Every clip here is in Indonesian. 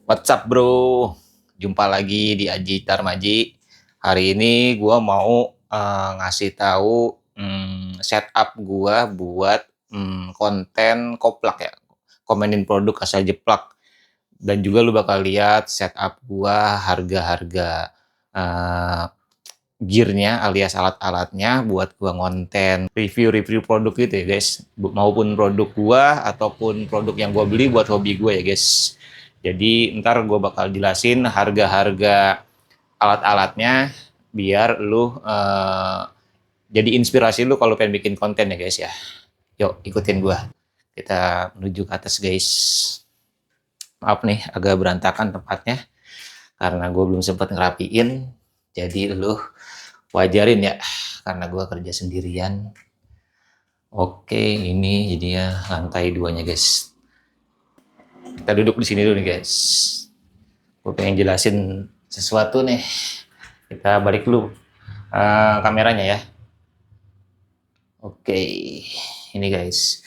What's up bro? Jumpa lagi di Aji Tarmaji. Hari ini gua mau ngasih tahu setup gua buat konten koplak ya. Komenin produk asal jeplak. Dan juga lu bakal lihat setup gua harga-harga eh, gearnya alias alat-alatnya buat gua ngonten review-review produk gitu ya guys, maupun produk gua ataupun produk yang gua beli buat hobi gua ya guys. Jadi ntar gua bakal jelasin harga-harga alat-alatnya biar lu jadi inspirasi lu kalau pengen bikin konten ya guys ya. Yuk ikutin gua, kita menuju ke atas guys. Maaf nih agak berantakan tempatnya karena gue belum sempat ngerapiin, jadi lu wajarin ya karena gue kerja sendirian. Oke, ini jadinya lantai duanya guys. Kita duduk di sini dulu nih guys. Gue pengen jelasin sesuatu nih. Kita balik dulu kameranya ya. Oke, ini guys.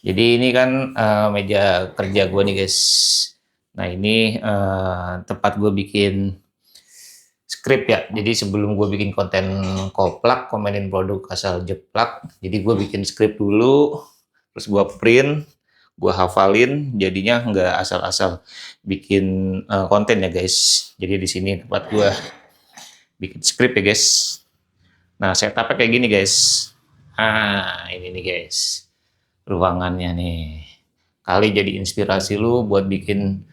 Jadi ini kan meja kerja gue nih guys. Nah ini tempat gue bikin skrip ya. Jadi sebelum gue bikin konten koplak, komenin produk asal jeplak, jadi gue bikin skrip dulu, terus gue print, gue hafalin, jadinya nggak asal-asal bikin konten ya guys. Jadi di sini tempat gue bikin skrip ya guys. Nah setupnya kayak gini guys. Ini nih guys, ruangannya nih. Kali jadi inspirasi lu buat bikin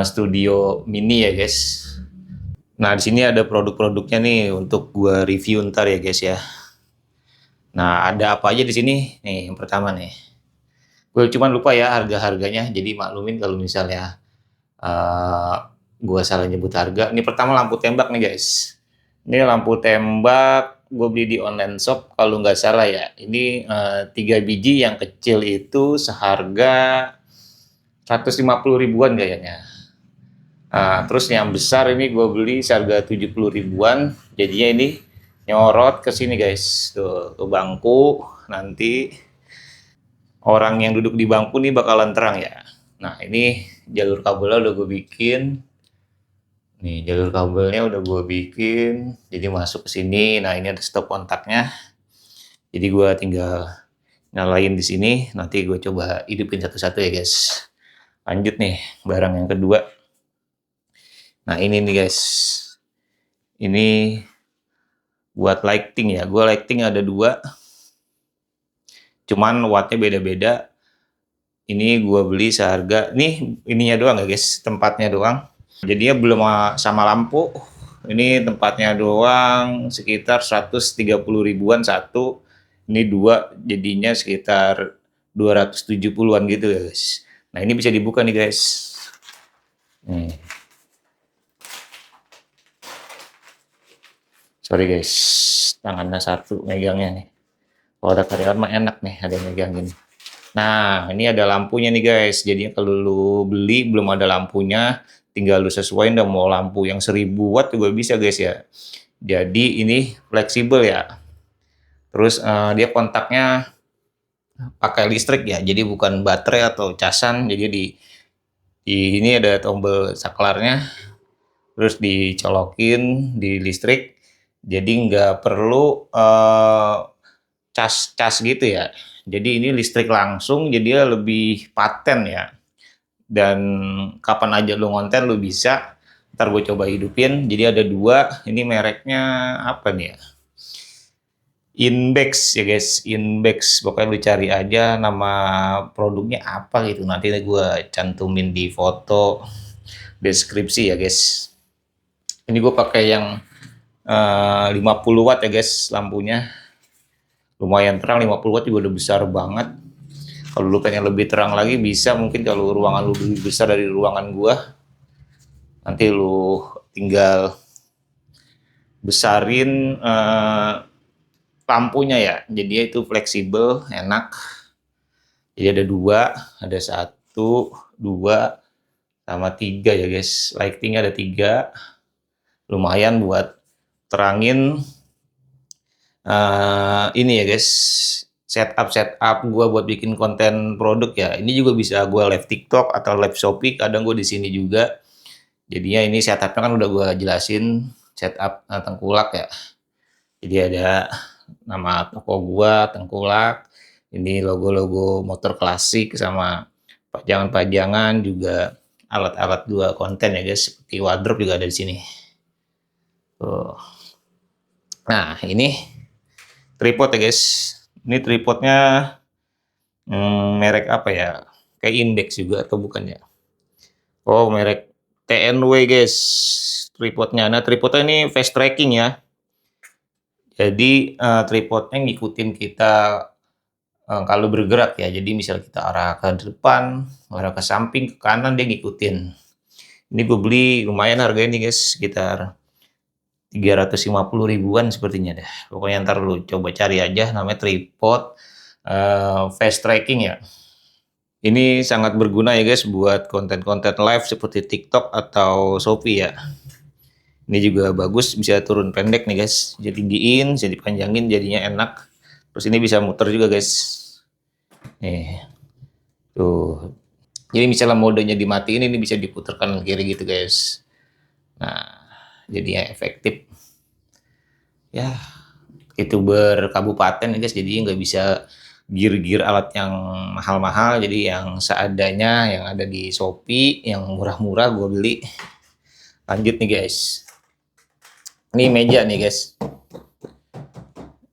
studio mini ya guys. Nah, di sini ada produk-produknya nih untuk gua review ntar ya guys ya. Nah, ada apa aja di sini? Nih, yang pertama nih. Gue cuman lupa ya harga-harganya, jadi maklumin kalau misalnya uh, gua salah nyebut harga. Ini pertama lampu tembak nih guys. Ini lampu tembak gue beli di online shop kalau nggak salah ya. Ini 3 biji yang kecil itu seharga 150 ribuan kayaknya. Terus yang besar ini gue beli seharga 70 ribuan. Jadinya ini nyorot ke sini guys. Tuh, ke bangku. Nanti orang yang duduk di bangku nih bakalan terang ya. Nah, ini jalur kabelnya udah gue bikin. Nih, jalur kabelnya udah gue bikin. Jadi masuk ke sini. Nah, ini ada stop kontaknya. Jadi gue tinggal nyalain di sini. Nanti gue coba hidupin satu-satu ya guys. Lanjut nih, barang yang kedua. Nah, ini nih guys. Ini buat lighting ya. Gue lighting ada 2. Cuman wattnya beda-beda. Ini gue beli seharga, nih ininya doang ya guys, tempatnya doang. Jadinya belum sama lampu. Ini tempatnya doang sekitar 130 ribuan satu. Ini 2 jadinya sekitar 270-an gitu ya guys. Nah ini bisa dibuka nih guys. Nih. Sorry guys, tangannya satu megangnya nih. Kalau ada karyawan mah enak nih, ada yang megangin. Nah, ini ada lampunya nih guys. Jadi kalau lu beli belum ada lampunya, tinggal lu sesuaiin dah mau lampu yang 1000 watt juga bisa guys ya. Jadi ini fleksibel ya. Terus dia kontaknya pakai listrik ya. Jadi bukan baterai atau casan. Jadi di ini ada tombol saklarnya. Terus dicolokin di listrik. Jadi nggak perlu cas gitu ya. Jadi ini listrik langsung, jadi dia lebih paten ya. Dan kapan aja lu ngonten lu bisa. Ntar gue coba hidupin. Jadi ada 2. Ini mereknya apa nih ya? Inbex ya guys, Inbex. Pokoknya lu cari aja nama produknya apa gitu. Nanti gue cantumin di foto deskripsi ya guys. Ini gue pakai yang 50 watt ya guys lampunya. Lumayan terang, 50 watt juga udah besar banget. Kalau lu pengen lebih terang lagi bisa, mungkin kalau ruangan lu lebih besar dari ruangan gua, nanti lu tinggal besarin lampunya ya. Jadi itu fleksibel, enak. Jadi ada 2, ada 1, 2, sama 3 ya guys. Lighting ada 3, lumayan buat terangin ini ya guys, setup gue buat bikin konten produk ya. Ini juga bisa gue live TikTok atau live Shopee, kadang gue di sini juga. Jadinya ini setupnya kan udah gue jelasin, setup tengkulak ya. Jadi ada nama toko gua Tengkulak, ini logo-logo motor klasik sama pajangan-pajangan juga alat-alat gua konten ya guys, seperti wardrobe juga ada di sini. Tuh. Nah, ini tripod ya guys. Ini tripodnya merek apa ya? Kayak Index juga atau bukan ya? Oh, merek TNW guys. Tripodnya. Nah, tripodnya ini face tracking ya. Jadi tripodnya ngikutin kita kalau bergerak ya. Jadi misal kita arah ke depan, arah ke samping, ke kanan dia ngikutin. Ini gue beli lumayan harganya nih guys, sekitar 350 ribuan sepertinya deh. Pokoknya ntar lu coba cari aja namanya tripod face tracking ya. Ini sangat berguna ya guys buat konten-konten live seperti TikTok atau Shopee ya. Ini juga bagus, bisa turun pendek nih guys. Jadi tinggiin, bisa dipanjangin jadinya enak. Terus ini bisa muter juga guys. Nih, tuh. Jadi misalnya modenya dimatiin, ini bisa diputar kanan kiri gitu guys. Nah, jadinya efektif. Ya, itu berkabupaten ya guys, jadi nggak bisa gear-gear alat yang mahal-mahal. Jadi yang seadanya, yang ada di Shopee, yang murah-murah gue beli. Lanjut nih guys. Ini meja nih guys.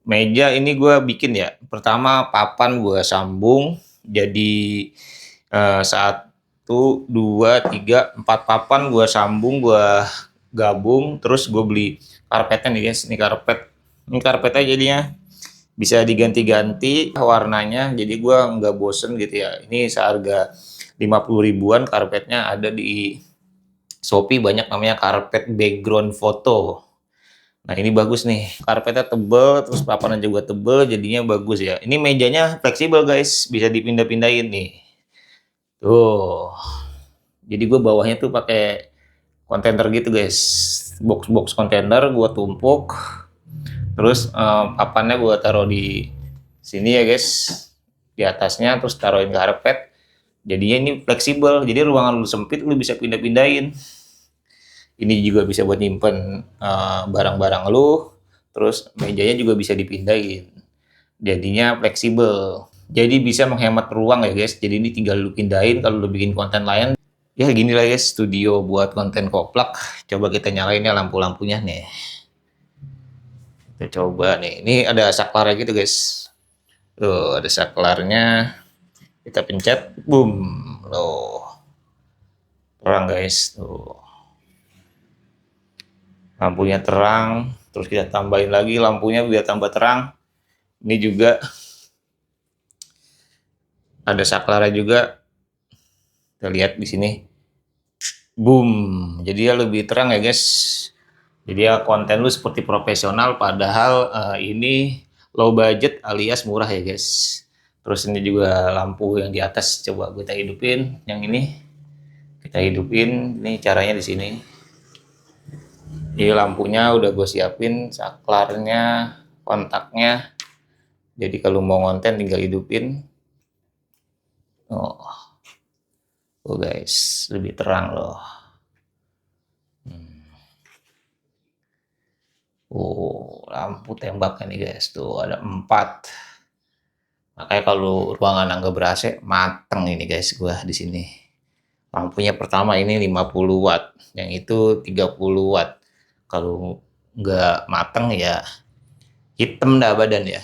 Meja ini gue bikin ya. Pertama papan gue sambung jadi 1, 2, 3, 4 papan gue sambung, gue gabung, terus gue beli karpetnya nih guys. Ini karpet. Ini karpetnya jadinya bisa diganti-ganti warnanya. Jadi gue nggak bosen gitu ya. Ini seharga 50 ribuan karpetnya ada di Shopee, banyak namanya karpet background foto. Nah ini bagus nih, karpetnya tebel, terus papannya juga tebel, jadinya bagus ya. Ini mejanya fleksibel guys, bisa dipindah-pindahin nih. Tuh, jadi gue bawahnya tuh pakai kontainer gitu guys, box-box kontainer gue tumpuk, terus papannya gue taruh di sini ya guys, di atasnya, terus taruhin karpet. Jadinya ini fleksibel, jadi ruangan lu sempit lu bisa pindah-pindahin. Ini juga bisa buat nyimpen barang-barang lu, terus mejanya juga bisa dipindahin. Jadinya fleksibel. Jadi bisa menghemat ruang ya guys. Jadi ini tinggal lu pindahin kalau lu bikin konten lain. Ya gini lah guys, studio buat konten koplak. Coba kita nyalain ya lampu-lampunya nih. Kita coba nih. Ini ada saklarnya gitu guys. Tuh, ada saklarnya. Kita pencet, boom. Loh. Terang guys. Tuh. Lampunya terang. Terus kita tambahin lagi lampunya biar tambah terang. Ini juga ada saklarnya juga. Kita lihat di sini. Boom. Jadi ya lebih terang ya guys. Jadi ya konten lu seperti profesional, padahal ini low budget alias murah ya guys. Terus ini juga lampu yang di atas, coba kita hidupin. Yang ini kita hidupin. Ini caranya di sini. Jadi lampunya udah gue siapin, saklarnya, kontaknya. Jadi kalau mau konten tinggal hidupin. Oh, guys, lebih terang loh. Oh, lampu tembaknya nih guys, tuh ada 4. Makanya kalau ruangan nggak ber-AC, mateng ini guys gua di sini. Lampunya pertama ini 50 watt, yang itu 30 watt. Kalau nggak mateng ya hitam dah badan ya.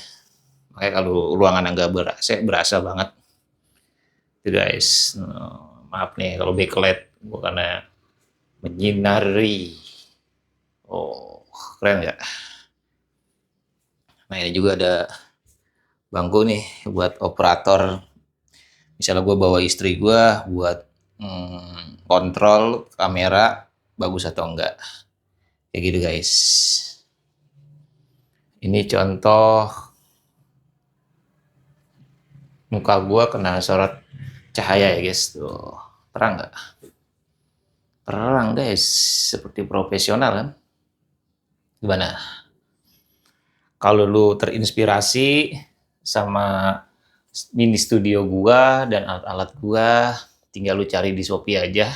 Makanya kalau ruangan nggak ber-AC berasa banget. Itu guys. Maaf nih kalau backlight bukannya menyinari. Oh, keren nggak? Nah ini juga ada bangku nih buat operator. Misalnya gue bawa istri gue buat kontrol kamera bagus atau enggak. Kayak gitu guys. Ini contoh muka gue kena sorot cahaya ya guys. Tuh, terang nggak? Terang guys, seperti profesional kan? Gimana? Kalau lu terinspirasi sama mini studio gua dan alat-alat gua, tinggal lu cari di Shopee aja.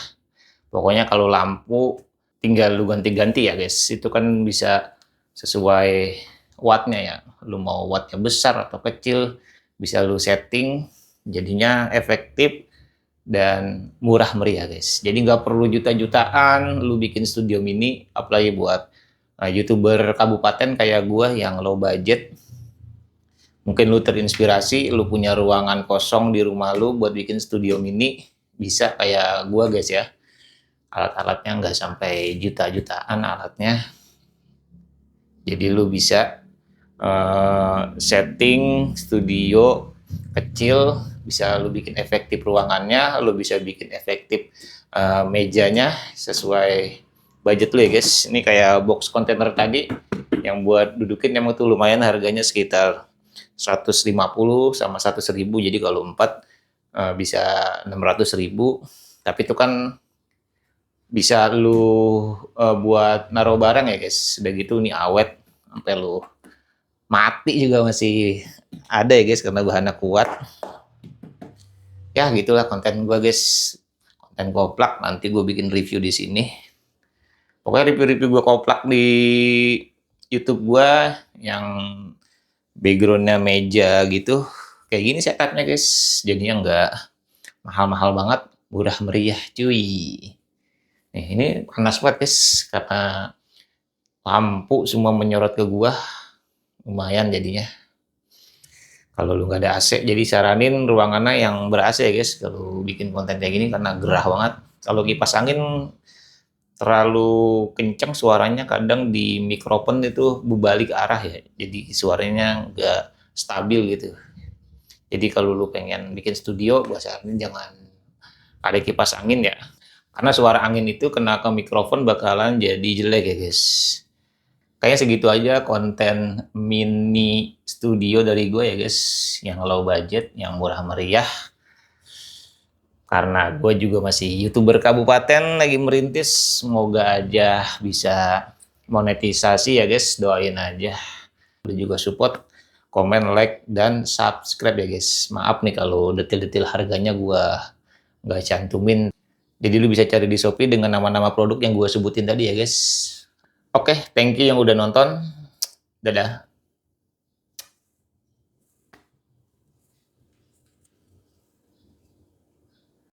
Pokoknya kalau lampu tinggal lu ganti-ganti ya guys. Itu kan bisa sesuai wattnya ya. Lu mau wattnya besar atau kecil, bisa lu setting jadinya efektif dan murah meriah guys. Jadi nggak perlu juta-jutaan lu bikin studio mini, apalagi buat YouTuber kabupaten kayak gua yang low budget. Mungkin lu terinspirasi, lu punya ruangan kosong di rumah lu buat bikin studio mini, bisa kayak gua guys ya. Alat-alatnya nggak sampai juta-jutaan alatnya. Jadi lu bisa setting studio kecil, bisa lu bikin efektif ruangannya, lu bisa bikin efektif mejanya sesuai budget lu ya guys. Ini kayak box kontainer tadi yang buat dudukin emang tuh lumayan, harganya sekitar 150 sama 100.000. Jadi kalau 4 bisa 600.000. Tapi itu kan bisa lu buat naruh barang ya guys. Udah gitu nih awet sampai lu mati juga masih ada ya guys, karena bahannya kuat. Ya gitulah konten gue guys, konten koplak. Nanti gue bikin review di sini. Pokoknya review-review gue koplak di YouTube gue yang backgroundnya meja gitu. Kayak gini setupnya guys. Jadinya nggak mahal-mahal banget, murah meriah cuy. Nih, ini panas banget guys karena lampu semua menyorot ke gua, lumayan jadinya. Kalau lu nggak ada AC, jadi saranin ruangannya yang ber-AC ya guys kalau bikin konten kayak gini, karena gerah banget. Kalau kipas angin terlalu kencang suaranya, kadang di mikrofon itu berbalik arah ya, jadi suaranya nggak stabil gitu. Jadi kalau lu pengen bikin studio, gua saranin jangan ada kipas angin ya, karena suara angin itu kena ke mikrofon bakalan jadi jelek ya guys. Kayaknya segitu aja konten mini studio dari gue ya guys, yang low budget, yang murah meriah. Karena gue juga masih YouTuber kabupaten lagi merintis, semoga aja bisa monetisasi ya guys, doain aja. Lu juga support, komen, like, dan subscribe ya guys. Maaf nih kalau detail-detail harganya gue nggak cantumin. Jadi lu bisa cari di Shopee dengan nama-nama produk yang gue sebutin tadi ya guys. Oke, thank you yang udah nonton. Dadah.